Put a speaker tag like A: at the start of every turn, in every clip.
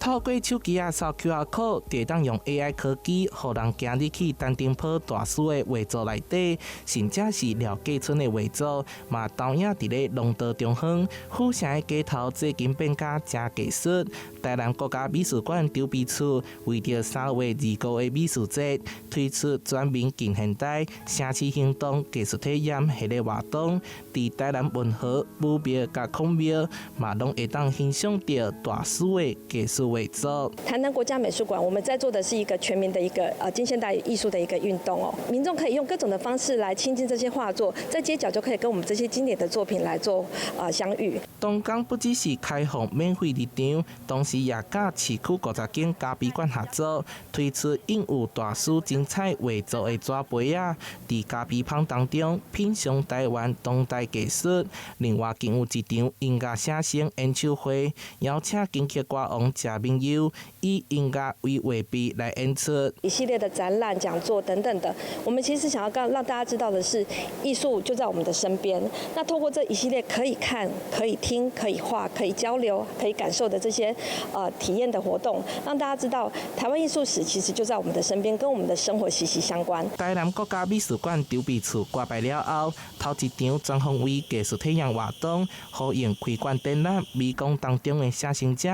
A: 透过手机扫 QR code， 就当用 AI 科技，让人行入去丹顶坡大师的画作内底，甚至是廖继春的画作，嘛投影伫咧龙道中央。府城的街头最近变甲真艺术。台南国家美术馆筹备处为着3月25的美术节，推出全民近现代城市行动技术体验系列活动，伫台南文化、武庙甲孔庙，嘛拢会当欣赏到大师的技术画作。
B: 台南国家美术馆，我们在做的是一个全民的一个近现代艺术的一个运动哦，民众可以用各种的方式来亲近这些画作，在街角就可以跟我们这些经典的作品来做相遇。
A: 东港不只是开放免费入场，同时也甲市区50间咖啡馆合作，推出印有大师精彩画作的纸杯啊，伫咖啡坊当中品尝台湾当代艺术。另外，更有一场音乐写生演唱会，邀请京剧歌王谢明佑以音乐为画笔来演出。
B: 一系列的展览、讲座等等的，我们其实想要让大家知道的是，艺术就在我们的身边。那透过这一系列可以看、可以听、可以画、可以交流、可以感受的这些体验的活动，让大家知道台湾艺术史其实就在我们的身边，跟我们的生活息息相关。
A: 台南国家美术馆筹备处挂牌了后，头一场专项为艺术体验活动，呼应开馆展览美工当中的写生者，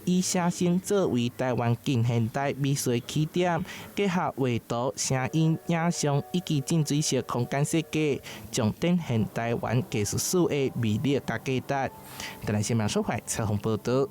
A: 以写生作为台湾近现代美术的起点，结合画图、声音、影像以及浸水式空间设计，将展现台湾艺术史的魅力甲价值。台南新闻收回采访报道。